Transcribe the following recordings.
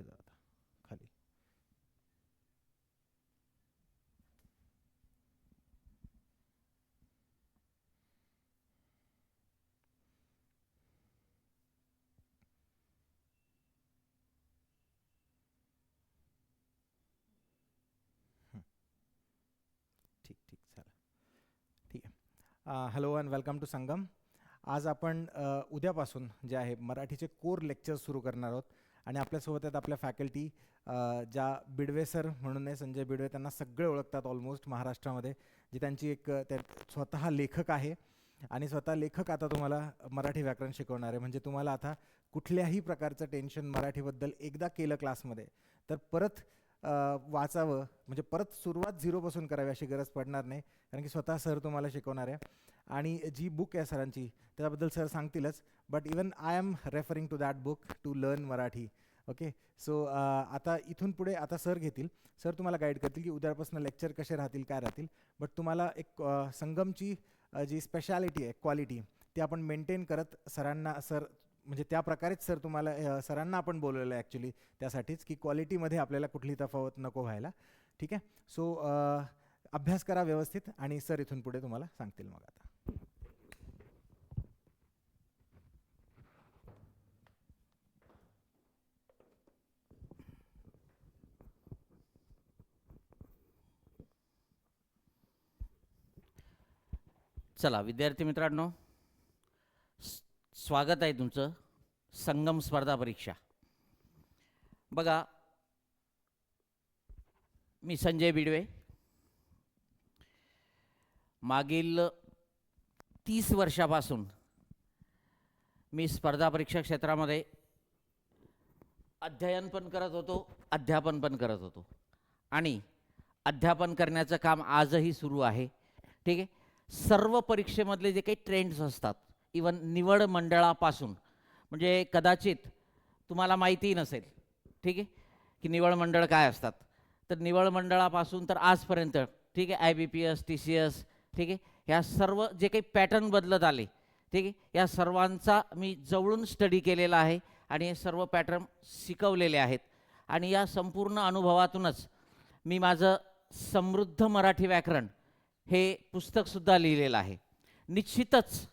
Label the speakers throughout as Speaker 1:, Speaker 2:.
Speaker 1: इथे जा आता खाली. ठीक ठीक चला ठीक आहे. हॅलो अँड वेलकम टू संगम. आज आपण उद्यापासून जे आहे मराठीचे कोर लेक्चर्स सुरू करणार आहोत आणि आपल्यासोबत आहेत आपल्या फॅकल्टी ज्या बिडवे सर म्हणून आहे, संजय बिडवे. त्यांना सगळे ओळखतात ऑलमोस्ट महाराष्ट्रामध्ये. जी त्यांची एक त्या स्वतः लेखक आहे आणि स्वतः लेखक आता तुम्हाला मराठी व्याकरण शिकवणार आहे. म्हणजे तुम्हाला आता कुठल्याही प्रकारचं टेन्शन मराठीबद्दल एकदा केलं क्लासमध्ये तर परत वाचावं म्हणजे परत सुरुवात झिरोपासून करावी अशी गरज पडणार नाही, कारण की स्वतः सर तुम्हाला शिकवणार आहे. आणि जी बुक आहे सरांची त्याच्याबद्दल सर सांगतीलच, but even I am referring to that book to learn Marathi. Okay, so आता इथून पुढे आता सर घेतील. सर तुम्हाला गाईड करतील की उद्यापासून लेक्चर कसे राहतील, काय राहतील. बट तुम्हाला एक संगमची जी स्पेशालिटी आहे, क्वालिटी, ती आपण मेंटेन करत सरांना सर म्हणजे त्या प्रकारेच सर तुम्हाला सरांना आपण बोलवलं आहे ॲक्च्युली त्यासाठीच की क्वालिटीमध्ये आपल्याला कुठली तफावत नको व्हायला. ठीक आहे, सो अभ्यास करा व्यवस्थित आणि सर इथून पुढे तुम्हाला सांगतील मग आता.
Speaker 2: चला विद्यार्थी मित्रांनो, स्वागत आहे तुमचं संगम स्पर्धा परीक्षा. बघा, मी संजय बिडवे. मागील 30 वर्षापासून मी स्पर्धा परीक्षा क्षेत्रामध्ये अध्ययन पण करत होतो, अध्यापन पण करत होतो आणि अध्यापन करण्याचं काम आजही सुरू आहे. ठीक आहे, सर्व परीक्षेमधले जे काही ट्रेंड्स असतात, इवन निवड मंडळापासून, म्हणजे कदाचित तुम्हाला माहिती नसेल, ठीक आहे, की निवड मंडळ काय असतात. तर निवड मंडळापासून तर आजपर्यंत, ठीक आहे, IBPS, TCS, ठीक आहे, ह्या सर्व जे काही पॅटर्न बदलत आले, ठीक आहे, या सर्वांचा मी जवळून स्टडी केलेला आहे आणि हे सर्व पॅटर्न शिकवलेले आहेत. आणि या संपूर्ण अनुभवातूनच मी माझं समृद्ध मराठी व्याकरण हे पुस्तकसुद्धा लिहिलेलं आहे. निश्चितच,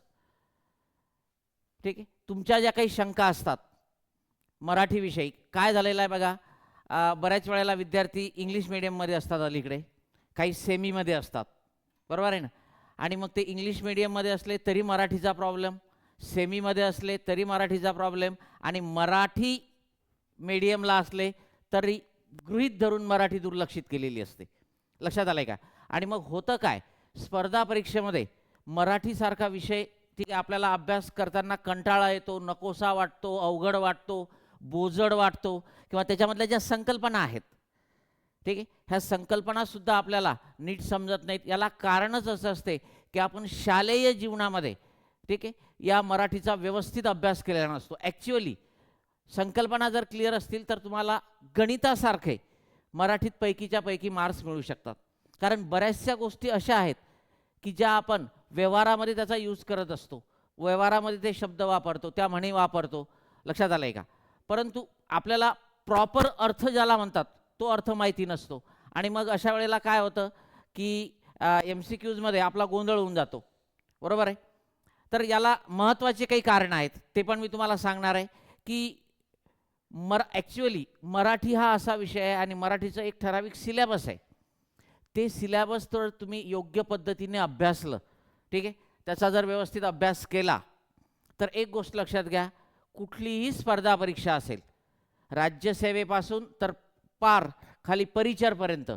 Speaker 2: ठीक आहे, तुमच्या ज्या काही शंका असतात मराठीविषयी, काय झालेलं आहे बघा, बऱ्याच वेळेला विद्यार्थी इंग्लिश मिडियममध्ये असतात, अलीकडे काही सेमीमध्ये असतात, बरोबर आहे ना. आणि मग ते इंग्लिश मिडियममध्ये असले तरी मराठीचा प्रॉब्लेम, सेमीमध्ये असले तरी मराठीचा प्रॉब्लेम, आणि मराठी मीडियमला असले तरी गृहीत धरून मराठी दुर्लक्षित केलेली असते. लक्षात आलं आहे का. आणि मग होतं काय, स्पर्धा परीक्षेमध्ये मराठीसारखा विषय, ठीक आहे, आपल्याला अभ्यास करताना कंटाळा येतो, नकोसा वाटतो, अवघड वाटतो, बोजड वाटतो, किंवा त्याच्यामधल्या ज्या संकल्पना आहेत, ठीक आहे, ह्या संकल्पनासुद्धा आपल्याला नीट समजत नाहीत. याला कारणच असं असते की आपण शालेय जीवनामध्ये, ठीक आहे, या मराठीचा व्यवस्थित अभ्यास केलेला नसतो. ॲक्च्युअली संकल्पना जर क्लिअर असतील तर तुम्हाला गणितासारखे मराठीत पैकीच्या पैकी मार्क्स मिळू शकतात. कारण बऱ्याचशा गोष्टी अशा आहेत की ज्या आपण व्यवहारामध्ये त्याचा यूज करत असतो, व्यवहारामध्ये ते शब्द वापरतो, त्या म्हणी वापरतो. लक्षात आलं आहे का. परंतु आपल्याला प्रॉपर अर्थ ज्याला म्हणतात तो अर्थ माहिती नसतो. आणि मग अशा वेळेला काय होतं की MCQजमध्ये आपला गोंधळ होऊन जातो, बरोबर आहे. तर याला महत्त्वाचे काही कारण आहेत, ते पण मी तुम्हाला सांगणार आहे. की ॲक्च्युअली मराठी हा असा विषय आहे आणि मराठीचं एक ठराविक सिलेबस आहे. ते सिलेबस तर तुम्ही योग्य पद्धतीने अभ्यासलं, ठीक आहे, त्याचा जर व्यवस्थित अभ्यास केला तर एक गोष्ट लक्षात घ्या, कुठलीही स्पर्धा परीक्षा असेल, राज्यसेवेपासून तर पार खाली परिचरपर्यंत,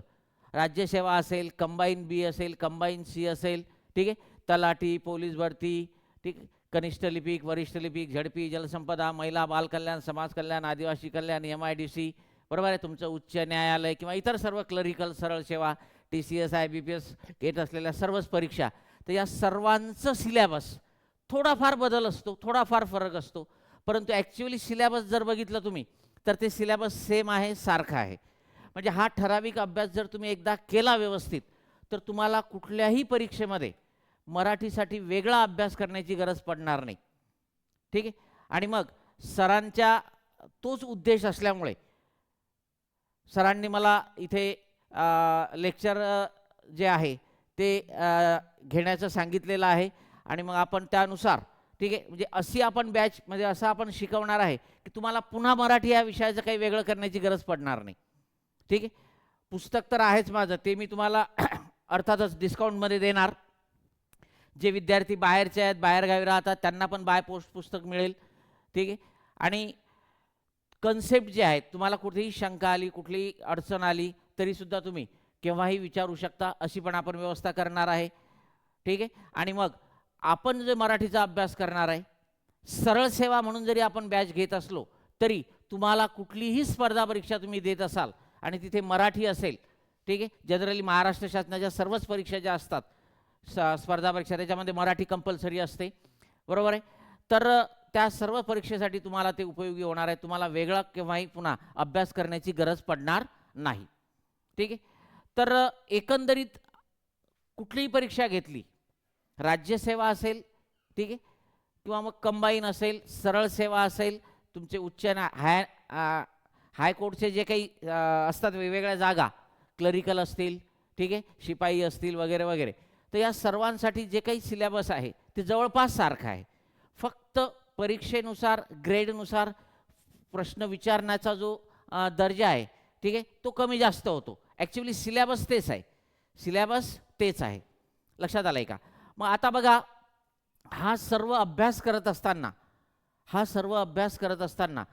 Speaker 2: राज्यसेवा असेल, कंबाईन B असेल, कंबाईन C असेल, ठीक आहे, तलाठी, पोलीस भरती, ठीक, कनिष्ठ लिपिक, वरिष्ठ लिपिक, झडपी, जलसंपदा, महिला बालकल्याण, समाज कल्याण, आदिवासी कल्याण, MIDC, बरोबर आहे, तुमचं उच्च न्यायालय किंवा इतर सर्व क्लरिकल, सरळ सेवा, TCS, IBPS घेत असलेल्या सर्वच परीक्षा, तर या सर्वांचं सिलेबस थोडाफार बदल असतो, थोडाफार फरक असतो. परंतु ॲक्च्युअली सिलेबस जर बघितलं तुम्ही तर ते सिलेबस सेम आहे, सारखं आहे. म्हणजे हा ठराविक अभ्यास जर तुम्ही एकदा केला व्यवस्थित तर तुम्हाला कुठल्याही परीक्षेमध्ये मराठीसाठी वेगळा अभ्यास करण्याची गरज पडणार नाही. ठीक आहे. आणि मग सरांच्या तोच उद्देश असल्यामुळे सरांनी मला इथे लेक्चर जे आहे ते घेण्याचं सांगितलेलं आहे आणि मग आपण त्यानुसार ठीक आहे म्हणजे अशी आपण बॅच म्हणजे असं आपण शिकवणार आहे की तुम्हाला पुन्हा मराठी या विषयाचं काही वेगळं करण्याची गरज पडणार नाही. ठीक आहे. पुस्तक तर आहेच माझं, ते मी तुम्हाला अर्थातच डिस्काउंटमध्ये देणार. जे विद्यार्थी बाहेरचे आहेत, बाहेरगावी राहतात, त्यांना पण बाय पोस्ट पुस्तक मिळेल. ठीक आहे. आणि कन्सेप्ट जे आहेत, तुम्हाला कुठेही शंका आली, कुठलीही अडचण आली तरीसुद्धा तुम्ही केव्हाही विचारू शकता, अशी पण आपण व्यवस्था करणार आहे. ठीक आहे. आणि मग आपण जे मराठीचा अभ्यास करणार आहे, सरळ सेवा म्हणून जरी आपण बॅच घेत असलो तरी तुम्हाला कुठलीही स्पर्धा परीक्षा तुम्ही देत असाल आणि तिथे मराठी असेल, ठीक आहे, जनरली महाराष्ट्र शासनाच्या सर्वच परीक्षा ज्या असतात स्पर्धा परीक्षा त्याच्यामध्ये मराठी कंपल्सरी असते, बरोबर आहे. तर त्या सर्व परीक्षेसाठी तुम्हाला ते उपयोगी होणार आहे. तुम्हाला वेगळा केव्हाही पुन्हा अभ्यास करण्याची गरज पडणार नाही. ठीक आहे. तर एकंदरीत कुठलीही परीक्षा घेतली, राज्यसेवा असेल, ठीक आहे, किंवा मग कंबाईन असेल, सरळ सेवा असेल, तुमचे उच्च हायकोर्टचे जे काही असतात वेगवेगळ्या जागा, क्लरिकल असतील, ठीक आहे, शिपाई असतील वगैरे वगैरे, तर या सर्वांसाठी जे काही सिलेबस आहे ते जवळपास सारखं आहे. फक्त परीक्षेनुसार ग्रेडनुसार प्रश्न विचारण्याचा जो दर्जा आहे, ठीक आहे, तो कमी जास्त होतो. ॲक्च्युली सिलेबस तेच आहे, सिलेबस तेच आहे. लक्षात आलं आहे का? मग आता बघा, हा सर्व अभ्यास करत असताना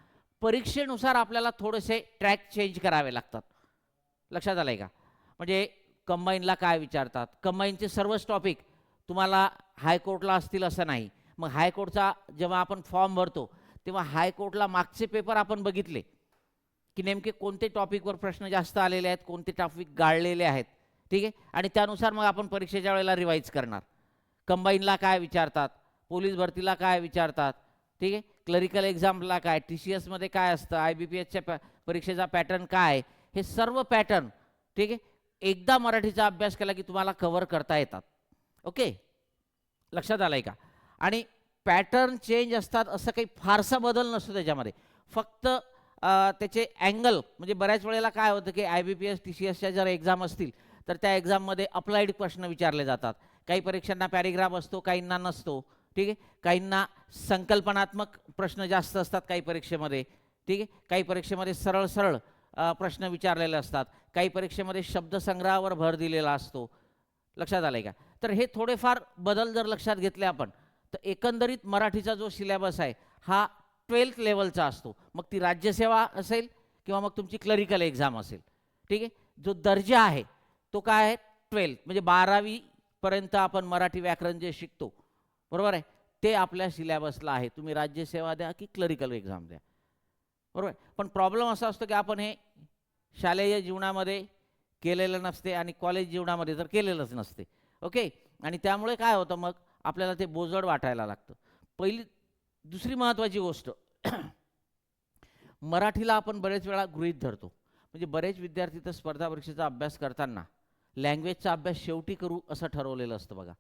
Speaker 2: परीक्षेनुसार आपल्याला थोडेसे ट्रॅक चेंज करावे लागतात. लक्षात आलं आहे का? म्हणजे कंबाईनला काय विचारतात, कंबाईनचे सर्वच टॉपिक तुम्हाला हायकोर्टला असतील असं नाही. मग हायकोर्टचा जेव्हा आपण फॉर्म भरतो तेव्हा हायकोर्टला मागचे पेपर आपण बघितले की नेमके कोणते टॉपिकवर प्रश्न जास्त आलेले आहेत, कोणते टॉपिक गाळलेले आहेत, ठीक आहे, आणि त्यानुसार मग आपण परीक्षेच्या वेळेला रिवाईज करणार. कंबाईनला काय विचारतात, पोलीस भरतीला काय विचारतात, ठीक आहे, क्लरिकल एक्झामला काय, TCS मध्ये काय असतं, IBPSच्या परीक्षेचा पॅटर्न काय, हे सर्व पॅटर्न, ठीक आहे, एकदा मराठीचा अभ्यास केला की तुम्हाला कव्हर करता येतात. ओके, लक्षात आलं आहे का? आणि पॅटर्न चेंज असतात, असं काही फारसा बदल नसतो त्याच्यामध्ये. फक्त त्याचे अँगल, म्हणजे बऱ्याच वेळेला काय होतं की IBPS TCSच्या जर एक्झाम असतील तर त्या एक्झाममध्ये अप्लाइड प्रश्न विचारले जातात. काही परीक्षांना पॅरेग्राफ असतो, काहींना नसतो, ठीक आहे, काहींना संकल्पनात्मक प्रश्न जास्त असतात काही परीक्षेमध्ये, ठीक आहे, काही परीक्षेमध्ये सरळ सरळ प्रश्न विचारलेले असतात, काही परीक्षेमध्ये शब्दसंग्रहावर भर दिलेला असतो. लक्षात आलं आहे का? तर हे थोडेफार बदल जर लक्षात घेतले आपण, तर एकंदरीत मराठीचा जो सिलेबस आहे हा 12th लेवलचा असतो. मग ती राज्यसेवा असेल किंवा मग तुमची क्लरिकल एक्झाम असेल, ठीक आहे, जो दर्जा आहे तो काय आहे, 12th म्हणजे 12वी पर्यंत आपण मराठी व्याकरण जे शिकतो, बरोबर आहे, ते आपल्या सिलेबसला आहे. तुम्ही राज्यसेवा द्या की क्लरिकल एक्झाम द्या, बरोबर. पण प्रॉब्लेम असा असतो की आपण हे शालेय जीवनामध्ये केलेलं नसते आणि कॉलेज जीवनामध्ये तर केलेलंच नसते. ओके, आणि त्यामुळे काय होतं, मग आपल्याला ते बोजड वाटायला लागतं. दुसरी महत्त्वाची गोष्ट मराठीला आपण बरेच वेळा गृहीत धरतो. म्हणजे बरेच विद्यार्थी तर स्पर्धा परीक्षेचा अभ्यास करताना लँग्वेजचा अभ्यास शेवटी करू असं ठरवलेलं असतं बघा,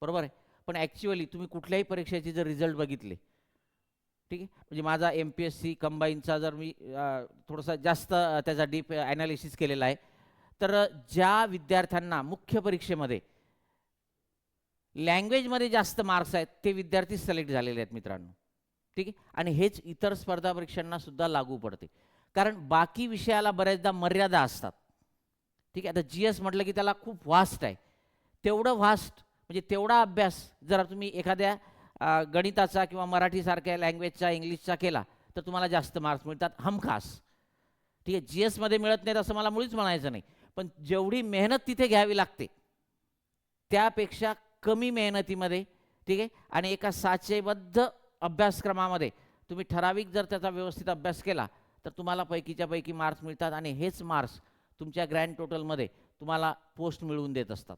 Speaker 2: बरोबर आहे. पण ॲक्च्युअली तुम्ही कुठल्याही परीक्षेचे जर रिझल्ट बघितले, ठीक आहे, म्हणजे माझा MPSC कंबाईनचा जर मी थोडासा जास्त त्याचा डीप ॲनालिसिस केलेला आहे, तर ज्या विद्यार्थ्यांना मुख्य परीक्षेमध्ये लँग्वेजमध्ये जास्त मार्क्स आहेत ते विद्यार्थी सिलेक्ट झालेले आहेत मित्रांनो, ठीक आहे. आणि हेच इतर स्पर्धा परीक्षांना सुद्धा लागू पडते, कारण बाकी विषयाला बऱ्याचदा मर्यादा असतात, ठीक आहे. आता GS म्हटलं की त्याला खूप व्हास्ट आहे, तेवढं व्हास्ट म्हणजे तेवढा अभ्यास जर तुम्ही एखाद्या गणिताचा किंवा मराठीसारख्या लँग्वेजचा, इंग्लिशचा केला तर तुम्हाला जास्त मार्क्स मिळतात हमखास, ठीक आहे. GS मध्ये मिळत नाहीत असं मला मुळीच म्हणायचं नाही, पण जेवढी मेहनत तिथे घ्यावी लागते त्यापेक्षा कमी मेहनतीमध्ये, ठीक आहे, आणि एका साचेबद्ध अभ्यासक्रमामध्ये तुम्ही ठराविक जर त्याचा व्यवस्थित अभ्यास केला तर तुम्हाला पैकीच्या पैकी मार्क्स मिळतात आणि हेच मार्क्स तुमच्या ग्रँड टोटलमध्ये तुम्हाला पोस्ट मिळवून देत असतात,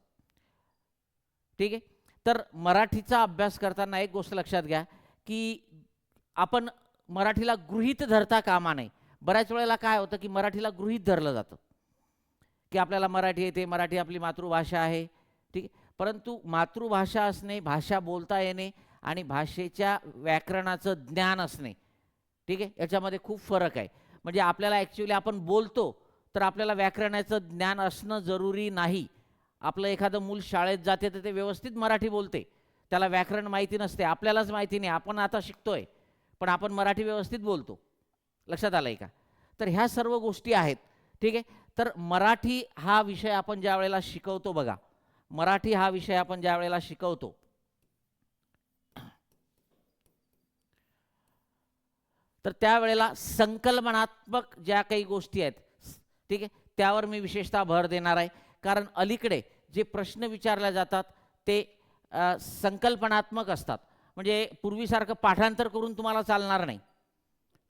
Speaker 2: ठीक आहे. तर मराठीचा अभ्यास करताना एक गोष्ट लक्षात घ्या की आपण मराठीला गृहीत धरता कामा नये. बऱ्याच वेळेला काय होतं की मराठीला गृहीत धरलं जातं की आपल्याला मराठी येते, मराठी आपली मातृभाषा आहे, ठीक आहे. परंतु मातृभाषा असणे, भाषा बोलता येणे आणि भाषेच्या व्याकरणाचं ज्ञान असणे, ठीक आहे, याच्यामध्ये खूप फरक आहे. म्हणजे आपल्याला ॲक्च्युली आपण बोलतो तर आपल्याला व्याकरणाचं ज्ञान असणं जरुरी नाही. आपलं एखादं मूल शाळेत जाते तर ते व्यवस्थित मराठी बोलते, त्याला व्याकरण माहिती नसते, आपल्यालाच माहिती नाही, आपण आता शिकतोय, पण आपण मराठी व्यवस्थित बोलतो. लक्षात आलं आहे का? तर ह्या सर्व गोष्टी आहेत. ठीक आहे. तर मराठी हा विषय आपण ज्या वेळेला शिकवतो बघा, मराठी हा विषय आपण ज्या वेळेला शिकवतो तर त्यावेळेला संकल्पनात्मक ज्या काही गोष्टी आहेत, ठीक आहे, त्यावर मी विशेषतः भर देणार आहे. कारण अलीकडे जे प्रश्न विचारले जातात ते संकल्पनात्मक असतात. म्हणजे पूर्वीसारखं पाठांतर करून तुम्हाला चालणार नाही.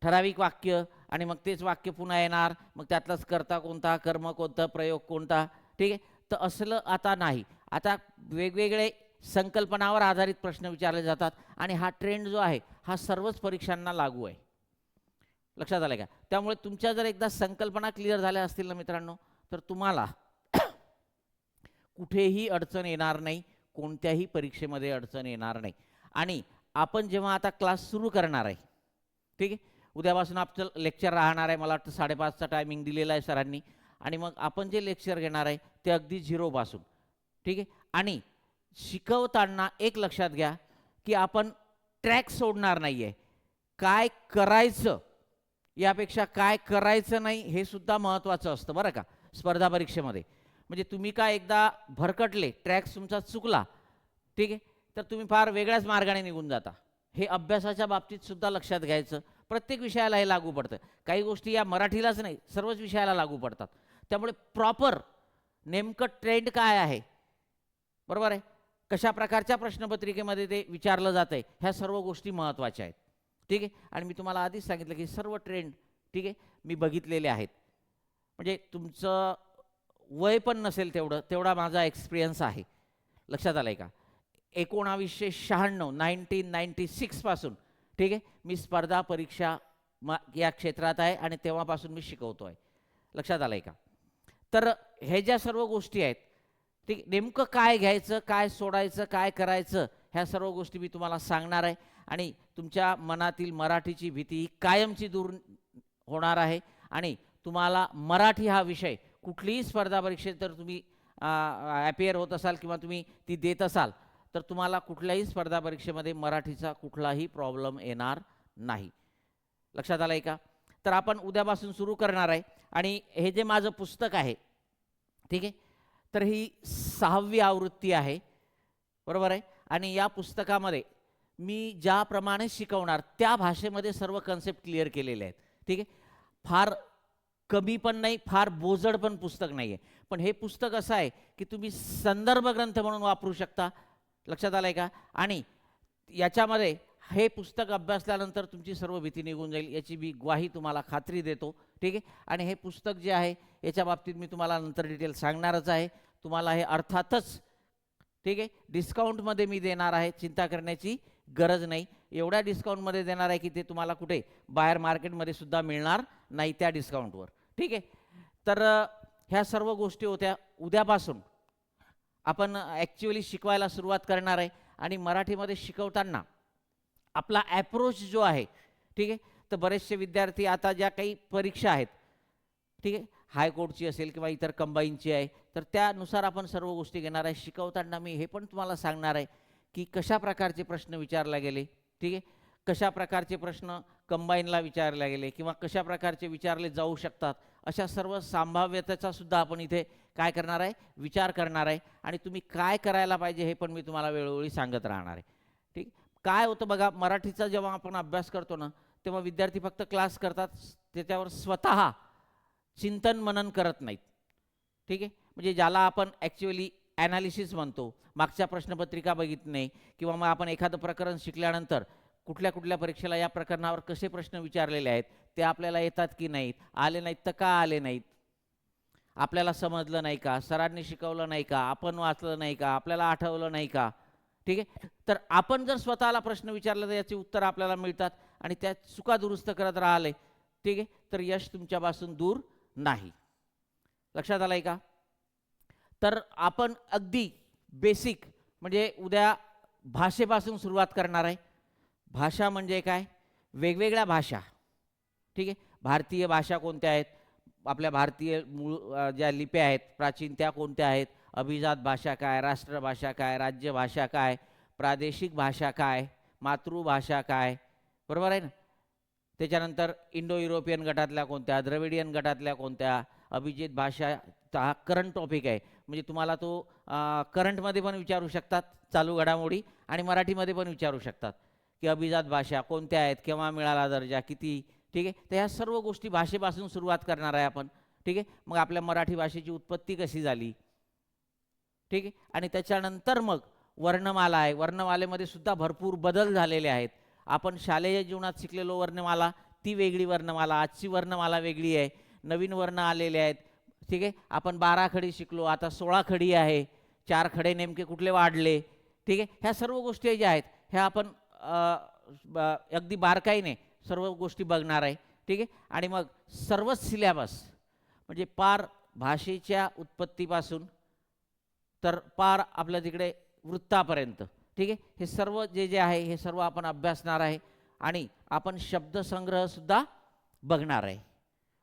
Speaker 2: ठराविक वाक्य आणि मग तेच वाक्य पुन्हा येणार, मग त्यातलाच कर्ता कोणता, कर्म कोणतं, प्रयोग कोणता. ठीक आहे. तर असलं आता नाही. आता वेगवेगळे संकल्पनावर आधारित प्रश्न विचारले जातात आणि हा ट्रेंड जो आहे हा सर्वच परीक्षांना लागू आहे. लक्षात आलं का? त्यामुळे तुमच्या जर एकदा संकल्पना क्लिअर झाल्या असतील ना मित्रांनो, तर तुम्हाला कुठेही अडचण येणार नाही, कोणत्याही परीक्षेमध्ये अडचण येणार नाही. आणि आपण जेव्हा आता क्लास सुरू करणार आहे, ठीक आहे, उद्यापासून आपलं लेक्चर राहणार आहे, मला वाटतं 5:30चा टायमिंग दिलेला आहे सरांनी. आणि मग आपण जे लेक्चर घेणार आहे ते अगदी झिरोपासून. ठीक आहे. आणि शिकवताना एक लक्षात घ्या की आपण ट्रॅक सोडणार नाही आहे. काय करायचं यापेक्षा काय करायचं नाही हे सुद्धा महत्त्वाचं असतं बरं का स्पर्धा परीक्षेमध्ये. म्हणजे तुम्ही काय एकदा भरकटले, ट्रॅक तुमचा चुकला, ठीक आहे, तर तुम्ही फार वेगळ्याच मार्गाने निघून जाता. हे अभ्यासाच्या बाबतीत सुद्धा लक्षात घ्यायचं. प्रत्येक विषयाला हे लागू पडतं. काही गोष्टी या मराठीलाच नाही, सर्वच विषयाला लागू पडतात. त्यामुळे प्रॉपर नेमकं ट्रेंड काय आहे, बरोबर आहे, कशा प्रकारच्या प्रश्नपत्रिकेमध्ये ते विचारलं जातं आहे, ह्या सर्व गोष्टी महत्त्वाच्या आहेत. ठीक आहे. आणि मी तुम्हाला आधीच सांगितलं की सर्व ट्रेंड, ठीक आहे, मी बघितलेले आहेत. म्हणजे तुमचं वय पण नसेल तेवढा माझा एक्सपिरियन्स आहे. लक्षात आलं आहे का? 1996 1996 पासून, ठीक आहे, मी स्पर्धा परीक्षा या क्षेत्रात आहे आणि तेव्हापासून मी शिकवतो आहे. लक्षात आलं आहे का? तर हे ज्या सर्व गोष्टी आहेत, ठीक, नेमकं काय घ्यायचं, काय सोडायचं, काय करायचं, ह्या सर्व गोष्टी मी तुम्हाला सांगणार आहे. आणि तुमच्या मनातील मराठीची भीती ही कायमची दूर होणार आहे. आणि तुम्हाला मराठी हा विषय कुठलीही स्पर्धा परीक्षेत जर तुम्ही ॲपियर होत असाल किंवा तुम्ही ती देत असाल तर तुम्हाला कुठल्याही स्पर्धा परीक्षेमध्ये मराठीचा कुठलाही प्रॉब्लेम येणार नाही. लक्षात आलं आहे का? तर आपण उद्यापासून सुरू करणार आहे. आणि हे जे माझं पुस्तक आहे, ठीक आहे, तर ही 6वी आवृत्ती आहे, बरोबर आहे. आणि या पुस्तकामध्ये मी ज्याप्रमाणे शिकवणार त्या भाषेमध्ये सर्व कन्सेप्ट क्लिअर केलेले आहेत. ठीक आहे. फार कमी पण नाही, फार बोजड पण पुस्तक नाही आहे. पण हे पुस्तक असं आहे की तुम्ही संदर्भ ग्रंथ म्हणून वापरू शकता. लक्षात आलं आहे का? आणि याच्यामध्ये हे पुस्तक अभ्यासल्यानंतर तुमची सर्व भीती निघून जाईल याची मी ग्वाही तुम्हाला खात्री देतो. ठीक आहे. आणि हे पुस्तक जे आहे याच्या बाबतीत मी तुम्हाला नंतर डिटेल सांगणारच आहे. तुम्हाला हे अर्थातच, ठीक आहे, डिस्काउंटमध्ये मी देणार आहे, चिंता करण्याची गरज नाही. एवढ्या डिस्काउंटमध्ये देणार आहे की ते तुम्हाला कुठे बाहेर मार्केटमध्ये सुद्धा मिळणार नाही त्या डिस्काउंटवर. ठीक आहे. तर ह्या सर्व गोष्टी होत्या. उद्यापासून आपण ॲक्च्युअली शिकवायला सुरुवात करणार आहे. आणि मराठीमध्ये शिकवताना आपला ॲप्रोच जो आहे, ठीक आहे, तर बरेचसे विद्यार्थी आता ज्या काही परीक्षा आहेत, ठीक आहे, हायकोर्टची असेल किंवा इतर कंबाईनची आहे, तर त्यानुसार आपण सर्व गोष्टी घेणार आहे. शिकवताना मी हे पण तुम्हाला सांगणार आहे की कशा प्रकारचे प्रश्न विचारले गेले, ठीक आहे, कशा प्रकारचे प्रश्न कंबाईनला विचारले गेले किंवा कशा प्रकारचे विचारले जाऊ शकतात, अशा सर्व संभाव्यतेचा सुद्धा आपण इथे काय करणार आहे, विचार करणार आहे. आणि तुम्ही काय करायला पाहिजे हे पण मी तुम्हाला वेळोवेळी सांगत राहणार आहे. ठीक. काय होतं बघा, मराठीचा जेव्हा आपण अभ्यास करतो ना तेव्हा विद्यार्थी फक्त क्लास करतात, त्याच्यावर स्वतः चिंतन मनन करत नाहीत. ठीक आहे. म्हणजे ज्याला आपण ॲक्च्युअली ॲनालिसिस म्हणतो, मागच्या प्रश्नपत्रिका बघितणे किंवा मग आपण एखादं प्रकरण शिकल्यानंतर कुठल्या कुठल्या परीक्षेला या प्रकरणावर कसे प्रश्न विचारलेले आहेत ते आपल्याला येतात की नाहीत, आले नाहीत तर का आले नाहीत, आपल्याला समजलं नाही का, सरांनी शिकवलं नाही का, आपण वाचलं नाही का, आपल्याला आठवलं नाही का. ठीक आहे. तर आपण जर स्वतःला प्रश्न विचारले तर याची उत्तर आपल्याला मिळतात आणि त्या चुका दुरुस्त करत राहिले, ठीक आहे, तर यश तुमच्यापासून दूर नाही. लक्षात आलं आहे का? तर आपण अगदी बेसिक म्हणजे उद्या भाषेपासून सुरुवात करणार आहे. भाषा म्हणजे काय? वेगवेगळ्या भाषा. ठीक आहे. भारतीय भाषा कोणत्या आहेत, आपल्या भारतीय मूळ ज्या लिप्या आहेत प्राचीन त्या कोणत्या आहेत, अभिजात भाषा काय, राष्ट्रभाषा काय, राज्यभाषा काय, प्रादेशिक भाषा काय, मातृभाषा काय, बरोबर आहे ना. त्याच्यानंतर इंडो युरोपियन गटातल्या कोणत्या, द्रविडियन गटातल्या कोणत्या, अभिजित भाषा. हा करंट टॉपिक आहे, म्हणजे तुम्हाला तो करंटमध्ये पण विचारू शकतात, चालू घडामोडी, आणि मराठीमध्ये पण विचारू शकतात की अभिजात भाषा कोणत्या आहेत, केव्हा मिळाला दर्जा, किती. ठीक आहे, तर ह्या सर्व गोष्टी भाषेपासून सुरुवात करणार आहे आपण. ठीक आहे, मग आपल्या मराठी भाषेची उत्पत्ती कशी झाली. ठीक आहे, आणि त्याच्यानंतर मग वर्णमाला आहे. वर्णमालेमध्ये सुद्धा भरपूर बदल झालेले आहेत. आपण शालेय जीवनात शिकलेलो वर्णमाला ती वेगळी वर्णमाला, आजची वर्णमाला वेगळी आहे, नवीन वर्ण आलेले आहेत. ठीक आहे, आपण 12 खडी शिकलो, आता 16 खडी आहे, 4 खडे नेमके कुठले वाढले. ठीक आहे, ह्या सर्व गोष्टी ज्या आहेत ह्या आपण अगदी बारकाईने सर्व गोष्टी बघणार आहे. ठीक आहे, आणि मग सर्वच सिलॅबस म्हणजे पार भाषेच्या उत्पत्तीपासून तर पार आपल्या तिकडे वृत्तापर्यंत. ठीक आहे, हे सर्व जे आहे हे सर्व आपण अभ्यासणार आहे, आणि आपण शब्दसंग्रहसुद्धा बघणार आहे.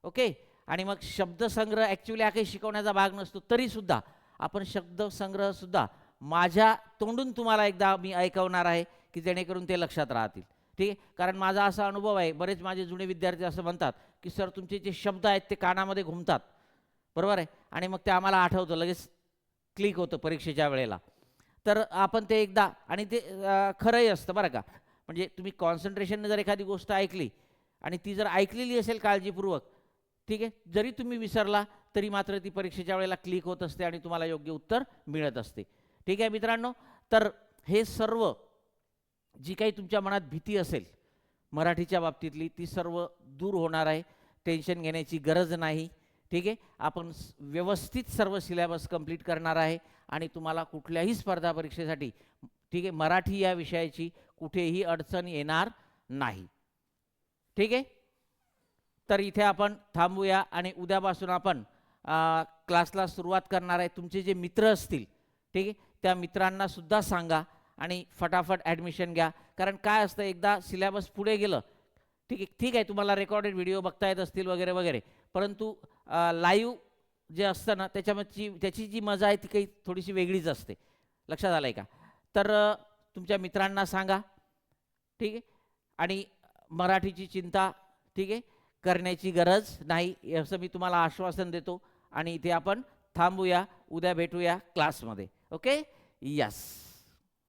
Speaker 2: ओके, आणि मग शब्दसंग्रह ॲक्च्युली हा काही शिकवण्याचा भाग नसतो, तरीसुद्धा आपण शब्दसंग्रहसुद्धा माझ्या तोंडून तुम्हाला एकदा मी ऐकवणार आहे की जेणेकरून ते लक्षात राहतील. ठीक आहे, कारण माझा असा अनुभव आहे, बरेच माझे जुने विद्यार्थी असं म्हणतात की सर तुमचे जे शब्द आहेत ते कानामध्ये घुमतात, बरोबर आहे, आणि मग ते आम्हाला आठवतं, लगेच क्लिक होतं परीक्षेच्या वेळेला. तर आपण ते एकदा, आणि ते खरंही असतं बरं का, म्हणजे तुम्ही कॉन्सन्ट्रेशनने जर एखादी गोष्ट ऐकली आणि ती जर ऐकलेली असेल काळजीपूर्वक, ठीक आहे, जरी तुम्ही विसरला तरी मात्र ती परीक्षेच्या वेळेला क्लिक होत असते आणि तुम्हाला योग्य उत्तर मिळत असते. ठीक आहे मित्रांनो, तर हे सर्व जी काही तुमच्या मनात भीती असेल मराठीच्या बाबतीतली ती सर्व दूर होणार आहे, टेन्शन घेण्याची गरज नाही. ठीक आहे, आपण व्यवस्थित सर्व सिलेबस कंप्लीट करणार आहे आणि तुम्हाला कुठल्याही स्पर्धा परीक्षेसाठी, ठीक आहे, मराठी या विषयाची कुठेही अडचण येणार नाही. ठीक आहे, तर इथे आपण थांबूया आणि उद्यापासून आपण क्लासला सुरुवात करणार आहे. तुमचे जे मित्र असतील, ठीक आहे, त्या मित्रांना सुद्धा सांगा आणि फटाफट ॲडमिशन घ्या. कारण काय असतं, एकदा सिलेबस पुढे गेलं, ठीक आहे, तुम्हाला रेकॉर्डेड व्हिडिओ बघता येत असतील वगैरे वगैरे, परंतु लाईव्ह जे असतं ना त्याची जी मजा आहे ती काही थोडीशी वेगळीच असते. लक्षात आलं आहे का. तर तुमच्या मित्रांना सांगा. ठीक आहे, आणि मराठीची चिंता, ठीक आहे, करण्याची गरज नाही असं मी तुम्हाला आश्वासन देतो. आणि इथे आपण थांबूया, उद्या भेटूया क्लासमध्ये. Okay, yes.